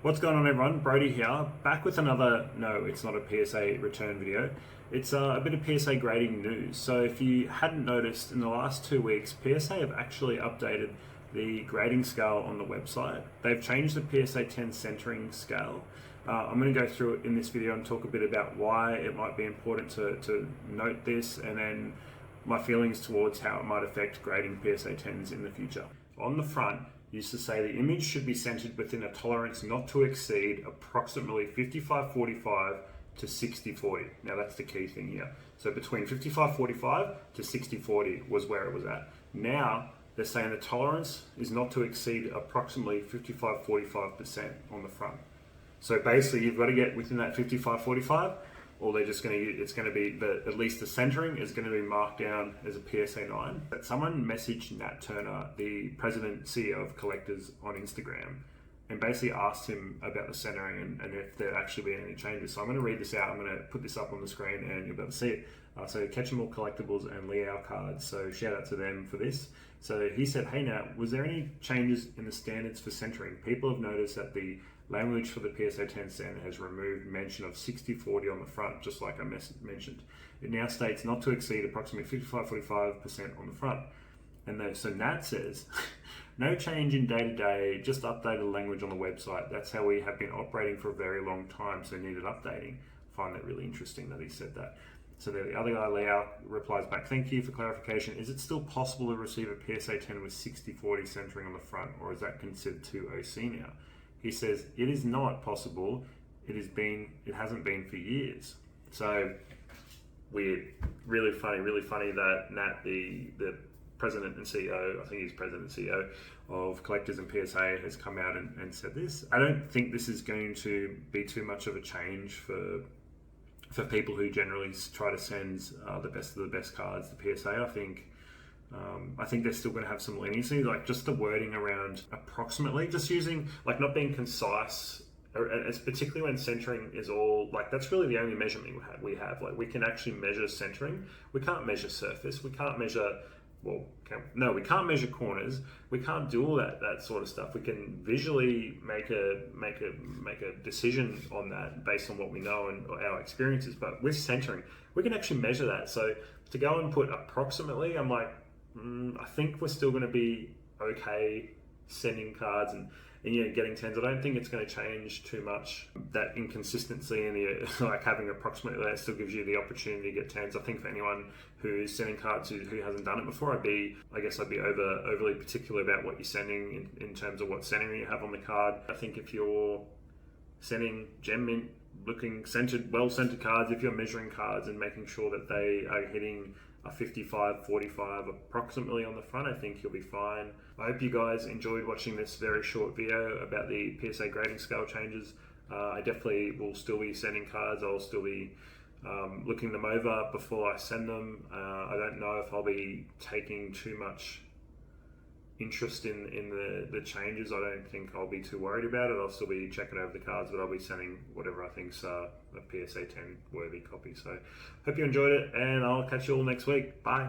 What's going on, everyone? Brody here, back with another, no, it's not a PSA return video. It's a bit of PSA grading news. So if you hadn't noticed, in the last 2 weeks, PSA have actually updated the grading scale on the website. They've changed the PSA 10 centering scale. I'm going to go through it in this video and talk a bit about why it might be important to note this, and then my feelings towards how it might affect grading PSA 10s in the future. On the front, used to say the image should be centered within a tolerance not to exceed approximately 55-45 to 60-40. Now that's the key thing here. So between 55-45 to 60-40 was where it was at. Now they're saying the tolerance is not to exceed approximately 55-45% on the front. So basically you've got to get within that 55-45, or they're just going to, it's going to be, at least the centering is going to be marked down as a PSA 9. But someone messaged Nat Turner, the president CEO of Collectors, on Instagram, and basically asked him about the centering and if there'd actually been any changes. So I'm going to read this out. I'm going to put this up on the screen and you'll be able to see it. So Catch 'em All Collectibles and Liao Cards, so shout out to them for this. So he said, "Hey Nat, was there any changes in the standards for centering? People have noticed that the language for the PSA 10 standard has removed mention of 60-40 on the front, just like I mentioned. It now states not to exceed approximately 55-45% on the front." And so Nat says, "No change in day-to-day, just updated language on the website. That's how we have been operating for a very long time, so needed updating." I find that really interesting that he said that. So the other guy, Liao, replies back, "Thank you for clarification. Is it still possible to receive a PSA 10 with 60-40 centering on the front, or is that considered too OC now?" He says, "It is not possible. It hasn't been for years." So weird, really funny that Nat, the president and CEO, I think he's president and CEO of Collectors and PSA, has come out and said this. I don't think this is going to be too much of a change for people who generally try to send the best of the best cards to PSA. I think they're still going to have some leniency, like just the wording around approximately, just using, like, not being concise. It's particularly when centering is all, like, that's really the only measurement we have. Like, we can actually measure centering. We can't measure surface. We can't measure, we can't measure corners. We can't do all that sort of stuff. We can visually make a decision on that based on what we know and our experiences. But with centering, we can actually measure that. So to go and put approximately, I'm like, I think we're still going to be okay sending cards and getting 10s. I don't think it's going to change too much. That inconsistency and the like having approximately that still gives you the opportunity to get 10s. I think for anyone who's sending cards who hasn't done it before, I'd be overly particular about what you're sending in terms of what centering you have on the card. I think if you're sending gem mint looking well centered cards, if you're measuring cards and making sure that they are hitting a 55-45 approximately on the front, I think you'll be fine. I hope you guys enjoyed watching this very short video about the PSA grading scale changes. I definitely will still be sending cards. I'll still be looking them over before I send them. I don't know if I'll be taking too much interest in the changes. I don't think I'll be too worried about it. I'll still be checking over the cards, but I'll be sending whatever I think's a PSA 10 worthy copy. So hope you enjoyed it, and I'll catch you all next week. Bye.